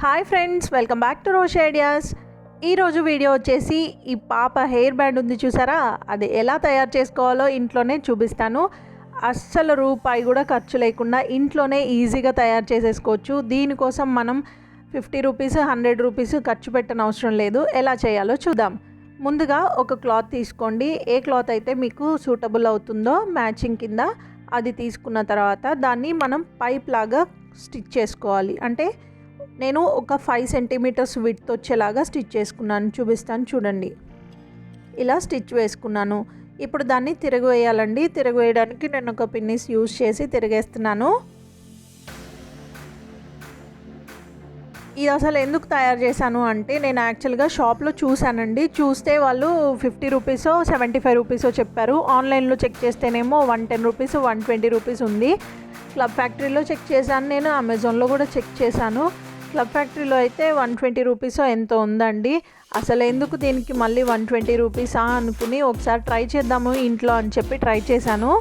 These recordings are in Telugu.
Hi friends, welcome back to Roche ideas. ఈరోజు వీడియో వచ్చేసి ఈ పాప హెయిర్ బ్యాండ్ ఉంది చూసారా, అది ఎలా తయారు చేసుకోవాలో ఇంట్లోనే చూపిస్తాను. అస్సలు రూపాయి కూడా ఖర్చు లేకుండా ఇంట్లోనే ఈజీగా తయారు చేసేసుకోవచ్చు. దీనికోసం మనం 50 రూపీస్ 100 రూపీస్ ఖర్చు పెట్టని అవసరం లేదు. ఎలా చేయాలో చూద్దాం. ముందుగా ఒక క్లాత్ తీసుకోండి. ఏ క్లాత్ అయితే మీకు సూటబుల్ అవుతుందో మ్యాచింగ్ కింద అది తీసుకున్న తర్వాత దాన్ని మనం పైప్ లాగా స్టిచ్ చేసుకోవాలి. అంటే నేను ఒక 5 సెంటీమీటర్స్ విడ్త్ వచ్చేలాగా స్టిచ్ చేసుకున్నాను, చూపిస్తాను చూడండి. ఇలా స్టిచ్ వేసుకున్నాను. ఇప్పుడు దాన్ని తిరగవేయాలండి. తిరగవేయడానికి నేను ఒక పిన్నిస్ యూజ్ చేసి తిరిగేస్తున్నాను. ఇది అసలు ఎందుకు తయారు చేశాను అంటే, నేను యాక్చువల్గా షాప్లో చూశానండి. చూస్తే వాళ్ళు 50 రూపీసో 75 రూపీసో చెప్పారు. ఆన్లైన్లో చెక్ చేస్తేనేమో 110 రూపీస్ 120 రూపీస్ ఉంది. క్లబ్ ఫ్యాక్టరీలో చెక్ చేశాను, నేను అమెజాన్లో కూడా చెక్ చేశాను. క్లబ్ ఫ్యాక్టరీలో అయితే 120 రూపీసో ఎంతో ఉందండి. అసలు ఎందుకు దీనికి మళ్ళీ 120 రూపీసా అనుకుని ఒకసారి ట్రై చేద్దాము ఇంట్లో అని చెప్పి ట్రై చేశాను.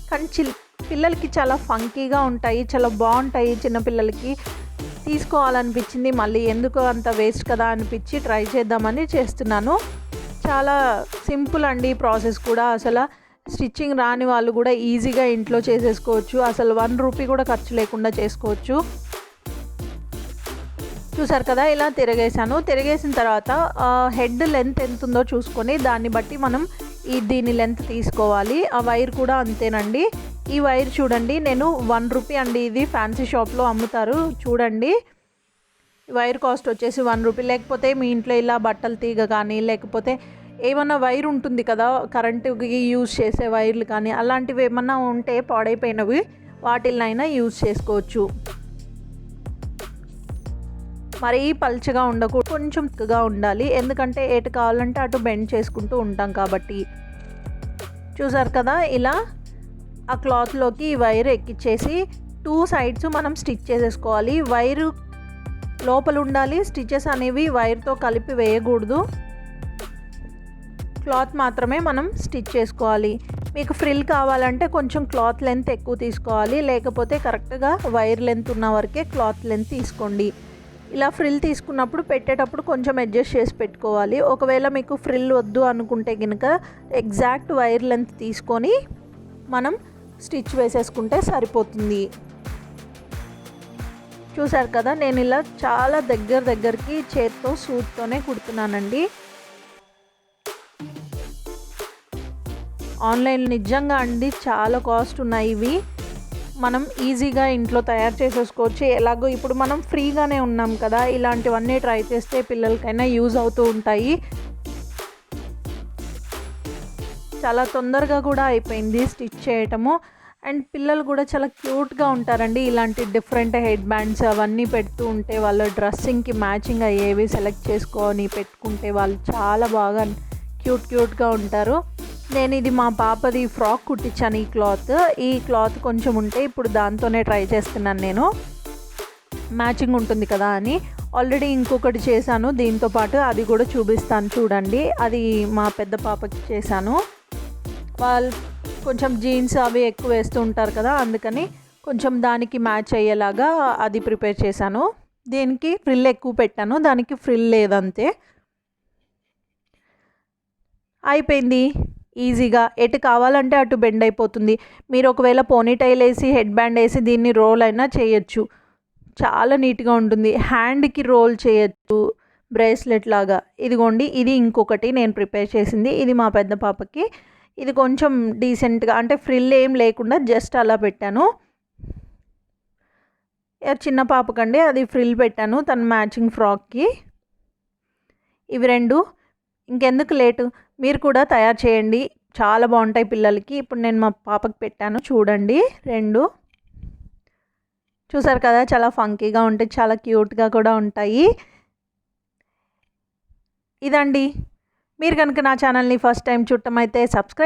కానీ పిల్లలకి చాలా ఫంకీగా ఉంటాయి, చాలా బాగుంటాయి. చిన్నపిల్లలకి తీసుకోవాలనిపించింది. మళ్ళీ ఎందుకు అంత వేస్ట్ కదా అనిపించి ట్రై చేద్దామని చేస్తున్నాను. చాలా సింపుల్ అండి ప్రాసెస్ కూడా. అసలు స్టిచ్చింగ్ రాని వాళ్ళు కూడా ఈజీగా ఇంట్లో చేసేసుకోవచ్చు. అసలు 1 రూపీ కూడా ఖర్చు లేకుండా చేసుకోవచ్చు. చూసారు కదా, ఇలా తిరగేసాను. తిరగేసిన తర్వాత హెడ్ లెంత్ ఎంత ఉందో చూసుకొని దాన్ని బట్టి మనం దీని లెంత్ తీసుకోవాలి. ఆ వైర్ కూడా అంతేనండి. ఈ వైర్ చూడండి, నేను 1 రూపీ అండి, ఇది ఫ్యాన్సీ షాప్లో అమ్ముతారు చూడండి. వైర్ కాస్ట్ వచ్చేసి 1 రూపీ. లేకపోతే మీ ఇంట్లో ఇలా బట్టలు తీగ కానీ లేకపోతే ఏమన్నా వైర్ ఉంటుంది కదా, కరెంటుకి యూజ్ చేసే వైర్లు కానీ అలాంటివి ఏమన్నా ఉంటే పాడైపోయినవి వాటిల్నైనా యూజ్ చేసుకోవచ్చు. మరీ పల్చగా ఉండకూడదు, కొంచెం తిక్కగా ఉండాలి. ఎందుకంటే ఎటు కావాలంటే అటు బెండ్ చేసుకుంటూ ఉంటాం కాబట్టి. చూసారు కదా, ఇలా ఆ క్లాత్లోకి ఈ వైర్ ఎక్కిచ్చేసి 2 సైడ్స్ మనం స్టిచ్ చేసేసుకోవాలి. వైరు లోపల ఉండాలి. స్టిచెస్ అనేవి వైర్తో కలిపి వేయకూడదు. క్లాత్ మాత్రమే మనం స్టిచ్ చేసుకోవాలి. మీకు ఫ్రిల్ కావాలంటే కొంచెం క్లాత్ లెంత్ ఎక్కువ తీసుకోవాలి. లేకపోతే కరెక్ట్గా వైర్ లెంత్ ఉన్న వరకే క్లాత్ లెంత్ తీసుకోండి. ఇలా ఫ్రిల్ తీసుకున్నప్పుడు పెట్టేటప్పుడు కొంచెం అడ్జస్ట్ చేసి పెట్టుకోవాలి. ఒకవేళ మీకు ఫ్రిల్ వద్దు అనుకుంటే కనుక ఎగ్జాక్ట్ వైర్ లెంత్ తీసుకొని మనం స్టిచ్ వేసేసుకుంటే సరిపోతుంది. చూసారు కదా, నేను ఇలా చాలా దగ్గరికి చేత్తో సూత్తోనే కుడుతున్నానండి. ఆన్లైన్ నిజంగా అండి చాలా కాస్ట్ ఉన్నాయి ఇవి. మనం ఈజీగా ఇంట్లో తయారు చేసేసుకోవచ్చు. ఎలాగో ఇప్పుడు మనం ఫ్రీగానే ఉన్నాం కదా, ఇలాంటివన్నీ ట్రై చేస్తే పిల్లలకైనా యూజ్ అవుతూ ఉంటాయి. చాలా తొందరగా కూడా అయిపోయింది స్టిచ్ చేయటము. అండ్ పిల్లలు కూడా చాలా క్యూట్గా ఉంటారండి. ఇలాంటి డిఫరెంట్ హెడ్ బ్యాండ్స్ అవన్నీ పెడుతూ ఉంటే వాళ్ళ డ్రెస్సింగ్కి మ్యాచింగ్ అయ్యేవి సెలెక్ట్ చేసుకొని పెట్టుకుంటే వాళ్ళు చాలా బాగా క్యూట్గా ఉంటారు. నేను ఇది మా పాపది ఫ్రాక్ కుట్టించాను. ఈ క్లాత్ కొంచెం ఉంటే ఇప్పుడు దాంతోనే ట్రై చేస్తున్నాను. నేను మ్యాచింగ్ ఉంటుంది కదా అని ఆల్రెడీ ఇంకొకటి చేశాను దీంతో పాటు, అది కూడా చూపిస్తాను చూడండి. అది మా పెద్ద పాపకి చేశాను. వాళ్ళు కొంచెం జీన్స్ అవి ఎక్కువ వేస్తూ ఉంటారు కదా, అందుకని కొంచెం దానికి మ్యాచ్ అయ్యేలాగా అది ప్రిపేర్ చేశాను. దీనికి ఫ్రిల్ ఎక్కువ పెట్టాను, దానికి ఫ్రిల్ లేదంతే. అయిపోయింది. ఈజీగా ఎటు కావాలంటే అటు బెండ్ అయిపోతుంది. మీరు ఒకవేళ పోనీటైల్ వేసి హెడ్ బ్యాండ్ వేసి దీన్ని రోల్ అయినా చేయొచ్చు, చాలా నీట్గా ఉంటుంది. హ్యాండ్కి రోల్ చేయొచ్చు బ్రేస్లెట్ లాగా. ఇదిగోండి, ఇది ఇంకొకటి నేను ప్రిపేర్ చేసింది. ఇది మా పెద్ద పాపకి. ఇది కొంచెం డీసెంట్గా, అంటే ఫ్రిల్ ఏం లేకుండా జస్ట్ అలా పెట్టాను. చిన్న పాపకండి అది ఫ్రిల్ పెట్టాను తన మ్యాచింగ్ ఫ్రాక్కి. ఇవి 2. ఇంకెందుకు లేటు, మీరు కూడా తయారు చేయండి, చాలా బాగుంటాయి పిల్లలకి. ఇప్పుడు నేను మా పాపకి పెట్టాను చూడండి 2. చూసారు కదా, చాలా ఫంకీగా ఉంటాయి, చాలా క్యూట్గా కూడా ఉంటాయి. ఇదండి. మీరు కనుక నా ఛానల్ని ఫస్ట్ టైం చూడటం అయితే సబ్స్క్రైబ్